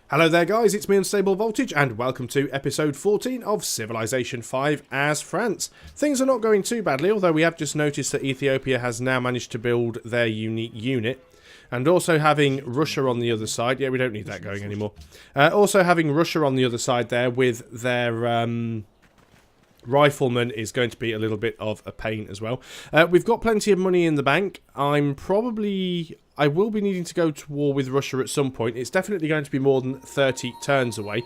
Hello there guys, it's me Unstable Voltage and welcome to episode 14 of Civilization 5 as France. Things are not going too badly, although we have just noticed that Ethiopia has now managed to build their unique unit. And also having Russia on the other side, yeah we don't need that going anymore. Also having Russia on the other side there with their riflemen is going to be a little bit of a pain as well. We've got plenty of money in the bank. I will be needing to go to war with Russia at some point. It's definitely going to be more than 30 turns away.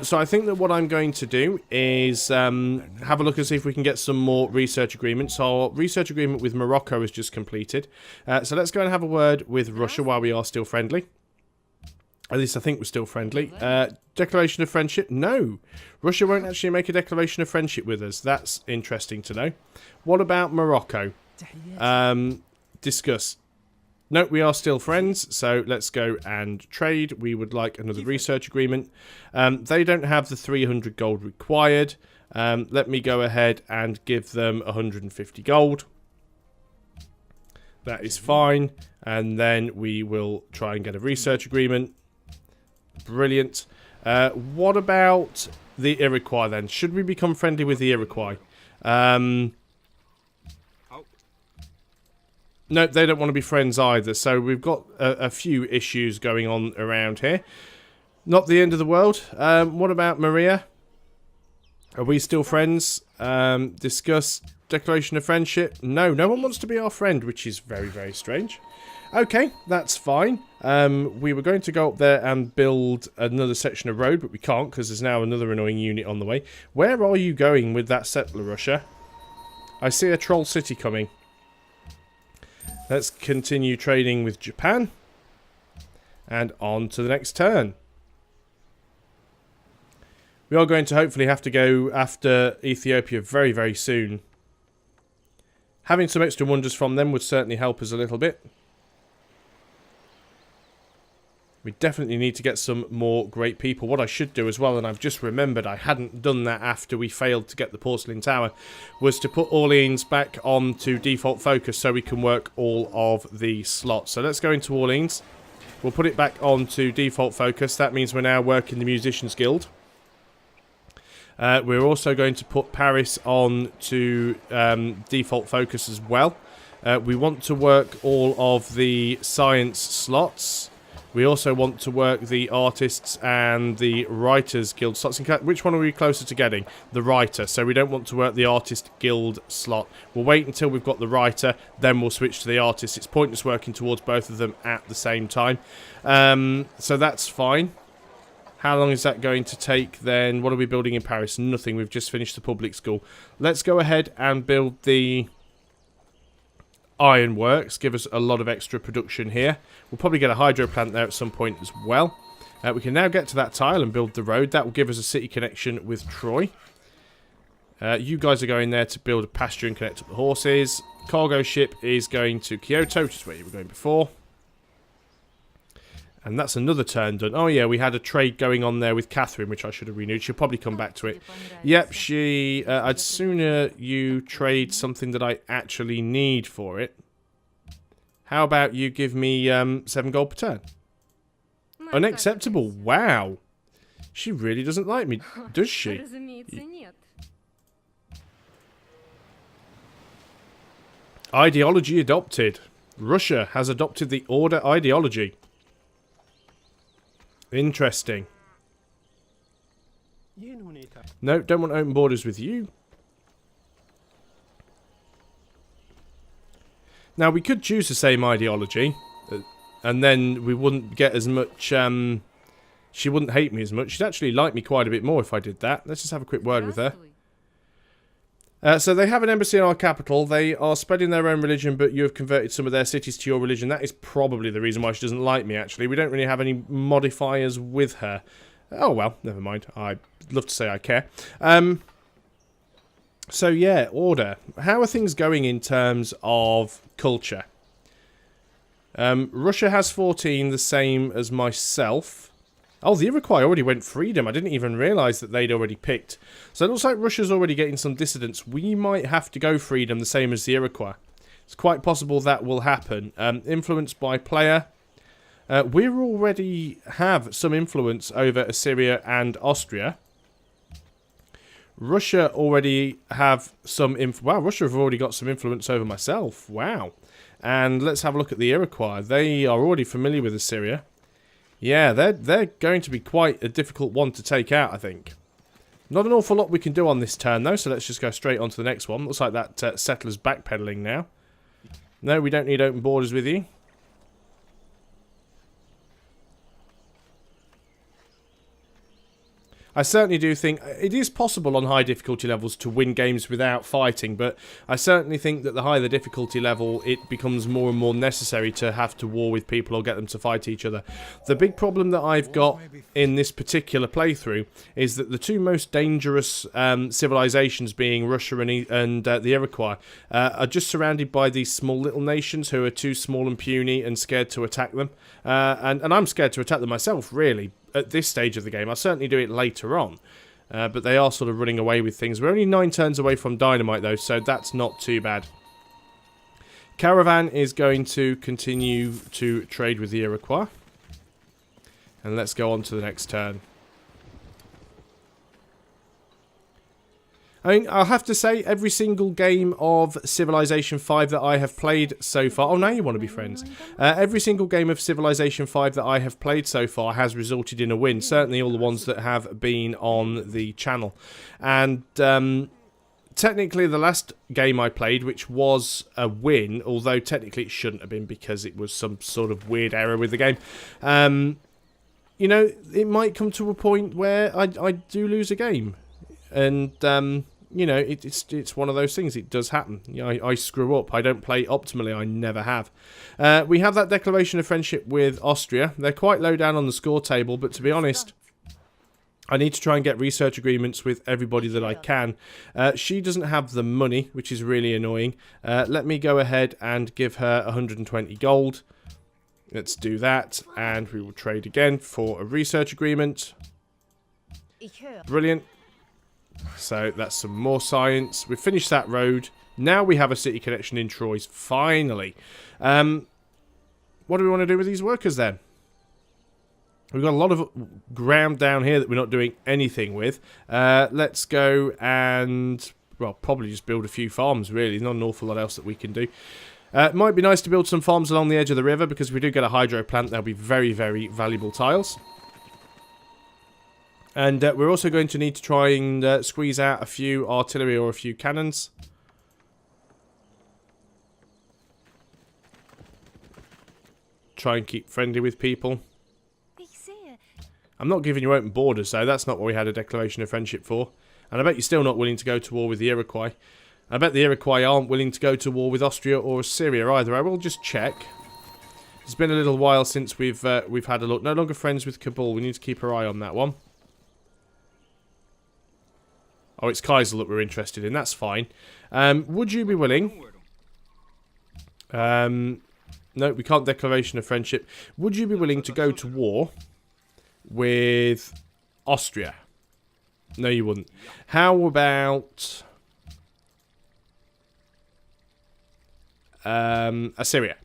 So I think that what I'm going to do is have a look and see if we can get some more research agreements. Our research agreement with Morocco is just completed. So let's go and have a word with Russia while we are still friendly. At least I think we're still friendly. Declaration of friendship? No. Russia won't actually make a declaration of friendship with us. That's interesting to know. What about Morocco? Discuss. No, we are still friends, so let's go and trade. We would like another research agreement. They don't have the 300 gold required. Let me go ahead and give them 150 gold. That is fine. And then we will try and get a research agreement. Brilliant. What about the Iroquois then? Should we become friendly with the Iroquois? No, they don't want to be friends either, so we've got a few issues going on around here. Not the end of the world. What about Meier? Are we still friends? Discuss declaration of friendship. No, no one wants to be our friend, which is very, very strange. Okay, that's fine. We were going to go up there and build another section of road, but we can't because there's now another annoying unit on the way. Where are you going with that settler, Russia? I see a troll city coming. Let's continue trading with Japan. And on to the next turn. We are going to hopefully have to go after Ethiopia very, very soon. Having some extra wonders from them would certainly help us a little bit. We definitely need to get some more great people. What I should do as well, and I've just remembered I hadn't done that after we failed to get the porcelain tower, was to put Orleans back on to default focus so we can work all of the slots. So let's go into Orleans. We'll put it back on to default focus. That means we're now working the Musicians Guild. We're also going to put Paris on to default focus as well. We want to work all of the science slots. We also want to work the artists and the writers guild slots. Which one are we closer to getting? The writer. So we don't want to work the artist guild slot. We'll wait until we've got the writer, then we'll switch to the artist. It's pointless working towards both of them at the same time. So that's fine. How long is that going to take then? What are we building in Paris? Nothing. We've just finished the public school. Let's go ahead and build the ironworks. Give us a lot of extra production here. We'll probably get a hydro plant there at some point as well. We can now get to that tile and build the road. That will give us a city connection with Troy. You guys are going there to build a pasture and connect up the horses. Cargo ship is going to Kyoto, which is where you were going before. And that's another turn done. Oh yeah, we had a trade going on there with Catherine, which I should have renewed. She'll probably come back to it. Yep, I'd sooner you trade something that I actually need for it. How about you give me 7 gold per turn? Unacceptable. Wow. She really doesn't like me, does she? Ideology adopted. Russia has adopted the order ideology. Interesting. No, don't want open borders with you. Now, we could choose the same ideology, and then we wouldn't get as much, she wouldn't hate me as much. She'd actually like me quite a bit more if I did that. Let's just have a quick word with her. So they have an embassy in our capital. They are spreading their own religion, but you have converted some of their cities to your religion. That is probably the reason why she doesn't like me, actually. We don't really have any modifiers with her. Oh, well, never mind. I'd love to say I care. So, yeah, order. How are things going in terms of culture? Russia has 14, the same as myself. Oh, the Iroquois already went freedom. I didn't even realise that they'd already picked. So it looks like Russia's already getting some dissidents. We might have to go freedom the same as the Iroquois. It's quite possible that will happen. Influenced by player. We already have some influence over Assyria and Austria. Russia already have some wow, Russia have already got some influence over myself. Wow. And let's have a look at the Iroquois. They are already familiar with Assyria. Yeah, they're going to be quite a difficult one to take out, I think. Not an awful lot we can do on this turn, though, so let's just go straight on to the next one. Looks like that settler's backpedaling now. No, we don't need open borders with you. I certainly do think it is possible on high difficulty levels to win games without fighting, but I certainly think that the higher the difficulty level, it becomes more and more necessary to have to war with people or get them to fight each other. The big problem that I've got in this particular playthrough is that the two most dangerous civilizations, being Russia and the Iroquois, are just surrounded by these small little nations who are too small and puny and scared to attack them. And I'm scared to attack them myself, really. At this stage of the game. I'll certainly do it later on. But they are sort of running away with things. We're only 9 turns away from Dynamite, though, so that's not too bad. Caravan is going to continue to trade with the Iroquois. And let's go on to the next turn. I mean, I'll have to say, every single game of Civilization 5 that I have played so far... Oh, now you want to be friends. Every single game of Civilization 5 that I have played so far has resulted in a win. Certainly all the ones that have been on the channel. And technically the last game I played, which was a win, although technically it shouldn't have been because it was some sort of weird error with the game. You know, it might come to a point where I do lose a game. And, you know, it's one of those things. It does happen. You know, I screw up. I don't play optimally. I never have. We have that declaration of friendship with Austria. They're quite low down on the score table, but to be honest, I need to try and get research agreements with everybody that I can. She doesn't have the money, which is really annoying. Let me go ahead and give her 120 gold. Let's do that, and we will trade again for a research agreement. Brilliant. So that's some more science. We've finished that road. Now we have a city connection in Troyes. Finally. What do we want to do with these workers then? We've got a lot of ground down here that we're not doing anything with. Let's go and, well, probably just build a few farms, really. Not an awful lot else that we can do. It might be nice to build some farms along the edge of the river, because if we do get a hydro plant, they'll be very, very valuable tiles. And we're also going to need to try and squeeze out a few artillery or a few cannons. Try and keep friendly with people. I'm not giving you open borders, though. That's not what we had a declaration of friendship for. And I bet you're still not willing to go to war with the Iroquois. I bet the Iroquois aren't willing to go to war with Austria or Assyria either. I will just check. It's been a little while since we've had a look. No longer friends with Kabul. We need to keep our eye on that one. Oh, it's Kaisel that we're interested in. That's fine. Would you be willing? No, we can't declaration of friendship. Would you be willing to go to war with Austria? No, you wouldn't. How about Assyria?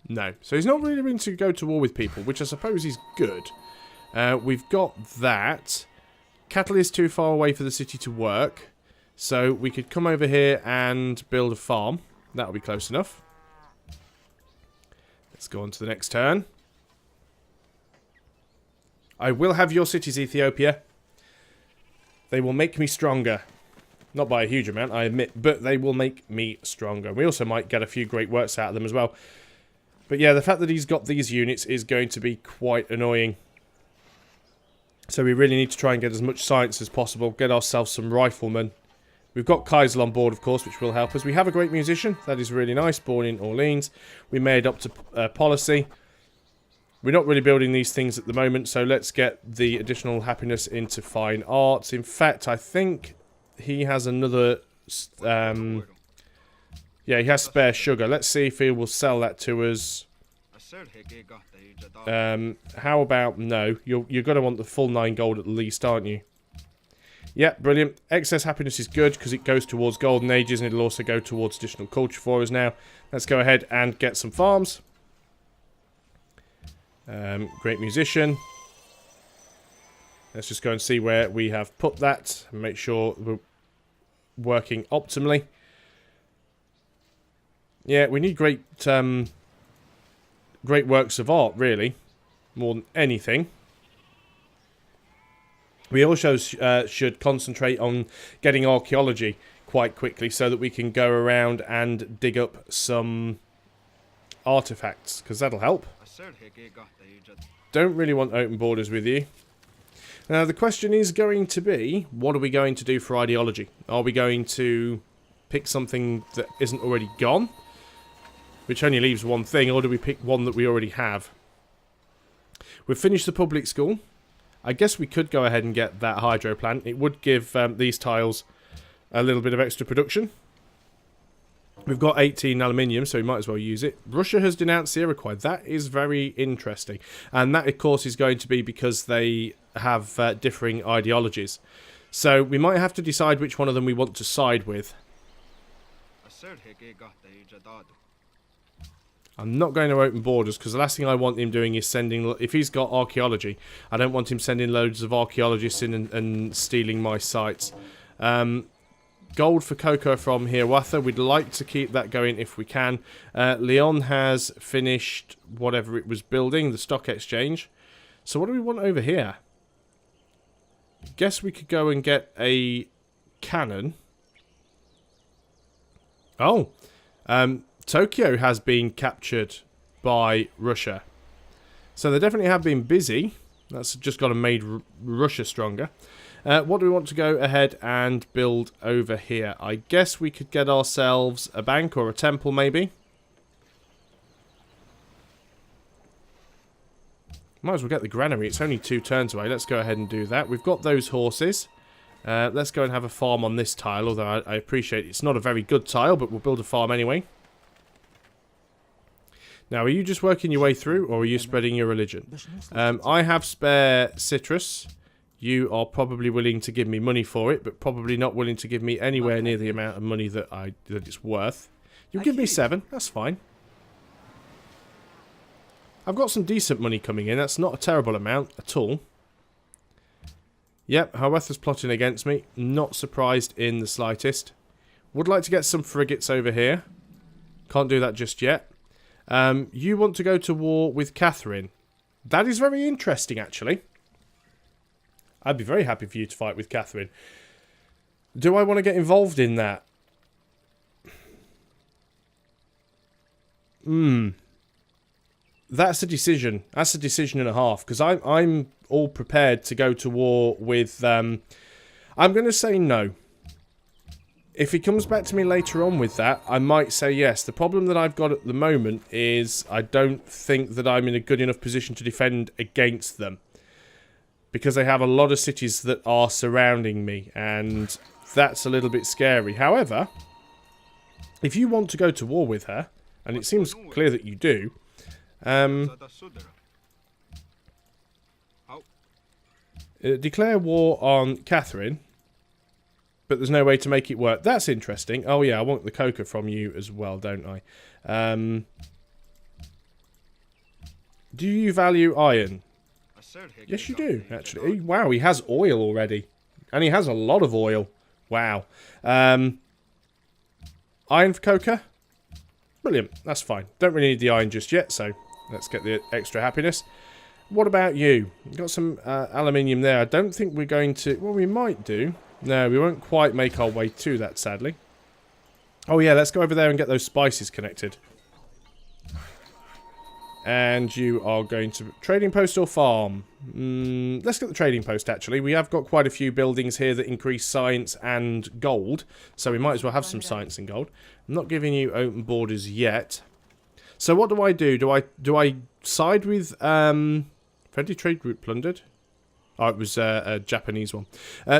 No. So he's not really willing to go to war with people, which I suppose is good. We've got that. Cattle is too far away for the city to work, so we could come over here and build a farm. That'll be close enough. Let's go on to the next turn. I will have your cities, Ethiopia. They will make me stronger. Not by a huge amount, I admit, but they will make me stronger. We also might get a few great works out of them as well. But yeah, the fact that he's got these units is going to be quite annoying. So we really need to try and get as much science as possible. Get ourselves some riflemen. We've got Kaisel on board, of course, which will help us. We have a great musician. That is really nice. Born in Orleans. We may adopt a policy. We're not really building these things at the moment, so let's get the additional happiness into fine arts. In fact, I think he has another... yeah, he has spare sugar. Let's see if he will sell that to us. How about no? You're going to want the full 9 gold at least, aren't you? Yeah, brilliant. Excess happiness is good because it goes towards golden ages, and it'll also go towards additional culture for us now. Let's go ahead and get some farms. Great musician. Let's just go and see where we have put that and make sure we're working optimally. Yeah, we need great great works of art, really, more than anything. We also should concentrate on getting archaeology quite quickly so that we can go around and dig up some artifacts, because that'll help. Don't really want open borders with you. Now the question is going to be, what are we going to do for ideology? Are we going to pick something that isn't already gone, which only leaves one thing, or do we pick one that we already have? We've finished the public school. I guess we could go ahead and get that hydro plant. It would give these tiles a little bit of extra production. We've got 18 aluminium, so we might as well use it. Russia has denounced the Iroquois. That is very interesting. And that, of course, is going to be because they have differing ideologies. So we might have to decide which one of them we want to side with. I'm not going to open borders because the last thing I want him doing is sending... If he's got archaeology, I don't want him sending loads of archaeologists in and stealing my sites. Gold for cocoa from Hiawatha. We'd like to keep that going if we can. Leon has finished whatever it was building, the stock exchange. So what do we want over here? Guess we could go and get a cannon. Oh. Tokyo has been captured by Russia. So they definitely have been busy. That's just got to made Russia stronger. What do we want to go ahead and build over here? I guess we could get ourselves a bank or a temple, maybe. Might as well get the granary. It's only 2 turns away. Let's go ahead and do that. We've got those horses. Let's go and have a farm on this tile, although I appreciate it's not a very good tile, but we'll build a farm anyway. Now, are you just working your way through, or are you spreading your religion? I have spare citrus. You are probably willing to give me money for it, but probably not willing to give me anywhere near the amount of money that it's worth. You'll give me 7. That's fine. I've got some decent money coming in. That's not a terrible amount at all. Yep, Hiawatha's plotting against me. Not surprised in the slightest. Would like to get some frigates over here. Can't do that just yet. You want to go to war with Catherine. That is very interesting, actually. I'd be very happy for you to fight with Catherine. Do I want to get involved in that? That's a decision. That's a decision and a half. Because I'm all prepared to go to war with... I'm going to say no. If he comes back to me later on with that, I might say yes. The problem that I've got at the moment is I don't think that I'm in a good enough position to defend against them. Because they have a lot of cities that are surrounding me. And that's a little bit scary. However, if you want to go to war with her, and it seems clear that you do... declare war on Catherine, but there's no way to make it work. That's interesting. Oh yeah, I want the cocoa from you as well, don't I? Do you value iron? Yes, you do, actually. Wow, he has oil already. And he has a lot of oil. Wow. Iron for cocoa? Brilliant, that's fine. Don't really need the iron just yet, so let's get the extra happiness. What about you? Got some aluminium there. I don't think we're going to... Well, we might do. No, we won't quite make our way to that, sadly. Oh, yeah, let's go over there and get those spices connected. And you are going to... Trading post or farm? Let's get the trading post, actually. We have got quite a few buildings here that increase science and gold. So we might as well have some science and gold. I'm not giving you open borders yet. So what do I do? Do I side with... Friendly trade route plundered? Oh, it was a Japanese one.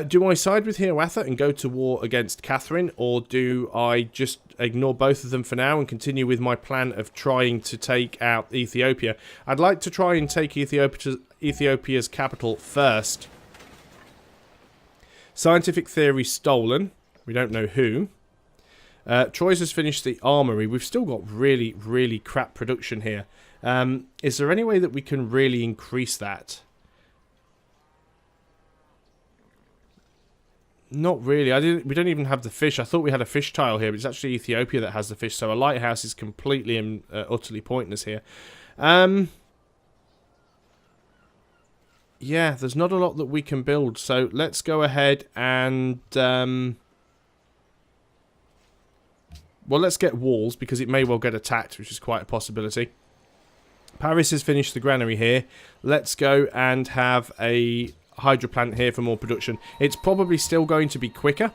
Do I side with Hiawatha and go to war against Catherine? Or do I just ignore both of them for now and continue with my plan of trying to take out Ethiopia? I'd like to try and take Ethiopia's capital first. Scientific theory stolen. We don't know who. Troyes has finished the armory. We've still got really, really crap production here. Is there any way that we can really increase that? Not really. We don't even have the fish. I thought we had a fish tile here, but it's actually Ethiopia that has the fish. So a lighthouse is completely and utterly pointless here. Yeah, there's not a lot that we can build. So let's go ahead and... well, let's get walls, because it may well get attacked, which is quite a possibility. Paris has finished the granary here. Let's go and have a hydro plant here for more production. It's probably still going to be quicker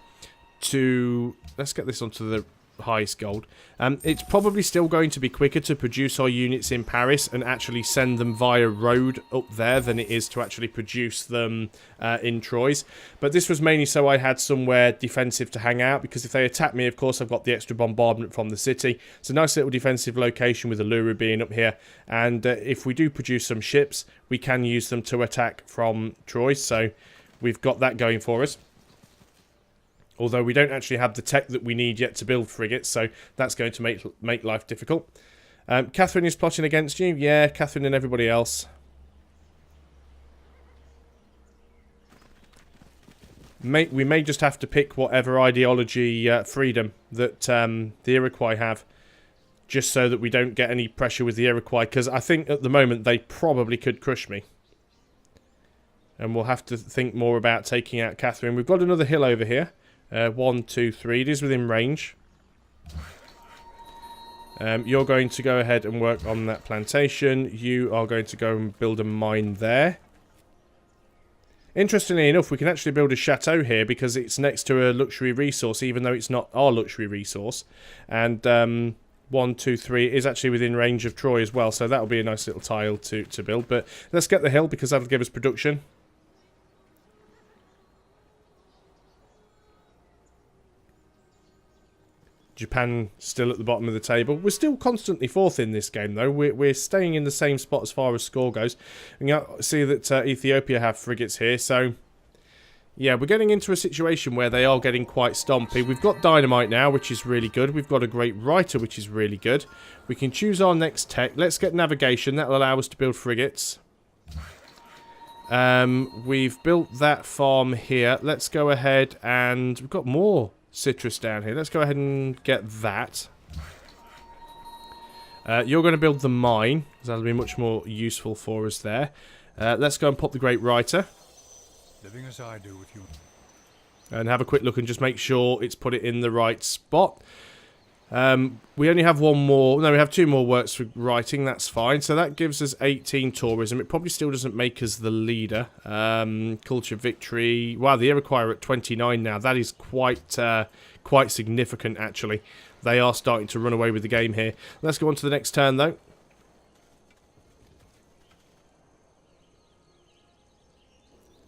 to... Let's get this onto the highest gold. It's probably still going to be quicker to produce our units in Paris and actually send them via road up there than it is to actually produce them in Troyes. But this was mainly so I had somewhere defensive to hang out, because if they attack me, of course, I've got the extra bombardment from the city. It's a nice little defensive location with Allura being up here. And if we do produce some ships, we can use them to attack from Troyes. So we've got that going for us. Although we don't actually have the tech that we need yet to build frigates, so that's going to make life difficult. Catherine is plotting against you. Yeah, Catherine and everybody else. We may just have to pick whatever ideology freedom that the Iroquois have, just so that we don't get any pressure with the Iroquois, because I think at the moment they probably could crush me. And we'll have to think more about taking out Catherine. We've got another hill over here. 1, 2, 3. It is within range. You're going to go ahead and work on that plantation. You are going to go and build a mine there. Interestingly enough, we can actually build a chateau here because it's next to a luxury resource, even though it's not our luxury resource. And 1, 2, 3 is actually within range of Troy as well, so that'll be a nice little tile to build. But let's get the hill because that'll give us production. Japan still at the bottom of the table. We're still constantly fourth in this game, though. We're staying in the same spot as far as score goes. And you see that Ethiopia have frigates here, so... yeah, we're getting into a situation where they are getting quite stompy. We've got dynamite now, which is really good. We've got a great writer, which is really good. We can choose our next tech. Let's get navigation. That'll allow us to build frigates. We've built that farm here. Let's go ahead and... we've got more citrus down here. Let's go ahead and get that. You're going to build the mine, because that'll be much more useful for us there. Let's go and pop the great writer. Living as I do with you. And have a quick look and just make sure it's put it in the right spot. We only have one more. No, we have 2 more works for writing. That's fine. So that gives us 18 tourism. It probably still doesn't make us the leader. Culture victory. Wow, the Iroquois are at 29 now. That is quite significant, actually. They are starting to run away with the game here. Let's go on to the next turn, though.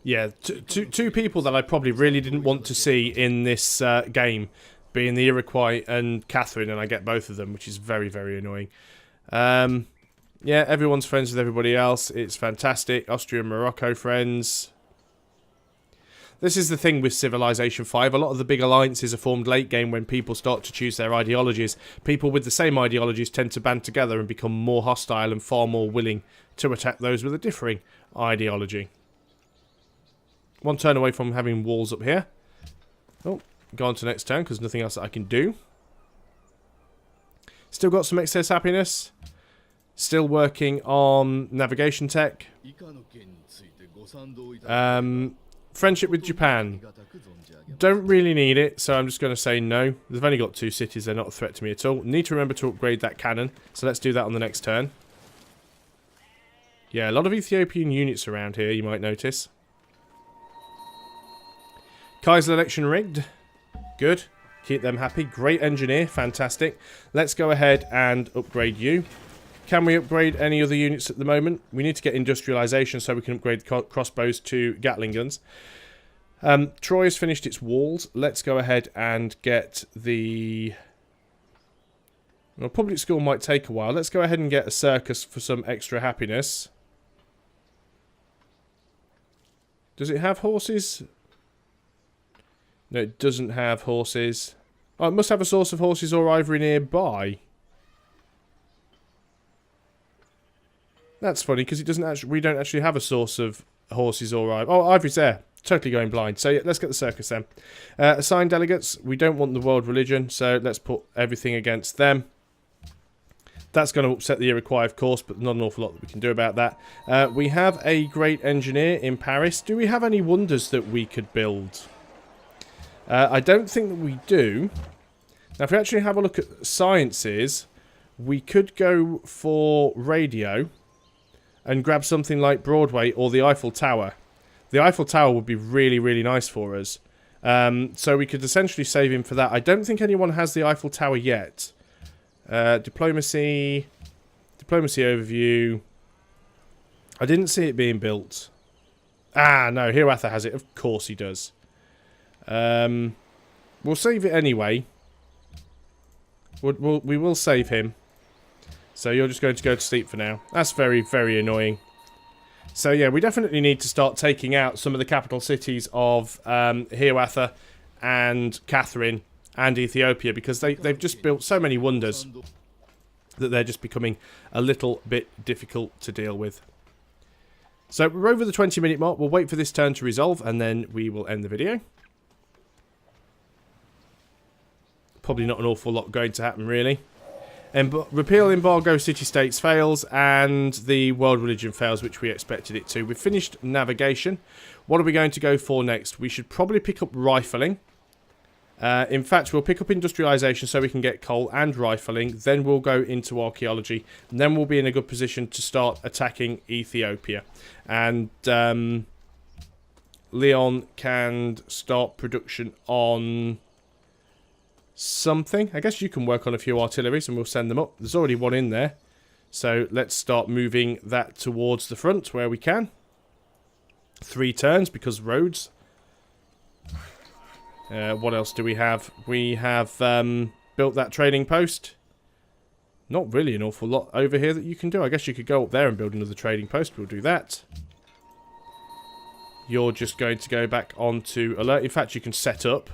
Yeah, two people that I probably really didn't want to see in this game, being the Iroquois and Catherine, and I get both of them, which is very, very annoying. Yeah, everyone's friends with everybody else. It's fantastic. Austria and Morocco friends. This is the thing with Civilization 5. A lot of the big alliances are formed late game when people start to choose their ideologies. People with the same ideologies tend to band together and become more hostile and far more willing to attack those with a differing ideology. 1 turn away from having walls up here. Oh, go on to next turn because nothing else that I can do. Still got some excess happiness. Still working on navigation tech. Friendship with Japan. Don't really need it, so I'm just going to say no. They've only got 2 cities. They're not a threat to me at all. Need to remember to upgrade that cannon. So let's do that on the next turn. Yeah, a lot of Ethiopian units around here, you might notice. Kaiser election rigged. Good. Keep them happy. Great engineer. Fantastic. Let's go ahead and upgrade you. Can we upgrade any other units at the moment? We need to get industrialization so we can upgrade crossbows to Gatling guns. Troy has finished its walls. Let's go ahead and get the... well, public school might take a while. Let's go ahead and get a circus for some extra happiness. Does it have horses? No, it doesn't have horses. Oh, it must have a source of horses or ivory nearby. That's funny because it doesn't actually. We don't actually have a source of horses or ivory. Oh, ivory's there. Totally going blind. So yeah, let's get the circus then. Assigned delegates. We don't want the world religion, so let's put everything against them. That's going to upset the Iroquois, of course, but not an awful lot that we can do about that. We have a great engineer in Paris. Do we have any wonders that we could build? I don't think that we do. Now, if we actually have a look at sciences, we could go for radio and grab something like Broadway or the Eiffel Tower. The Eiffel Tower would be really, really nice for us. So we could essentially save him for that. I don't think anyone has the Eiffel Tower yet. Diplomacy overview. I didn't see it being built. Ah, no, Hiawatha has it. Of course he does. We'll save it anyway. We will save him. So you're just going to go to sleep for now. That's very, very annoying. So yeah, we definitely need to start taking out some of the capital cities of Hiawatha and Catherine and Ethiopia, because they've just built so many wonders that they're just becoming a little bit difficult to deal with. So we're over the 20-minute mark. We'll wait for this turn to resolve, and then we will end the video. Probably not an awful lot going to happen, really. Repeal embargo city-states fails, and the world religion fails, which we expected it to. We've finished navigation. What are we going to go for next? We should probably pick up rifling. In fact, we'll pick up industrialization so we can get coal and rifling. Then we'll go into archaeology. And then we'll be in a good position to start attacking Ethiopia. And Leon can start production on something. I guess you can work on a few artilleries and we'll send them up. There's already one in there. So let's start moving that towards the front where we can. 3 turns because roads. What else do we have? We have built that trading post. Not really an awful lot over here that you can do. I guess you could go up there and build another trading post. We'll do that. You're just going to go back onto alert. In fact, you can set up.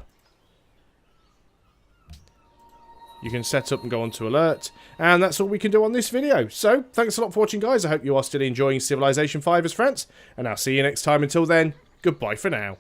You can set up and go onto alert. And that's all we can do on this video. So, thanks a lot for watching, guys. I hope you are still enjoying Civilization 5 as France. And I'll see you next time. Until then, goodbye for now.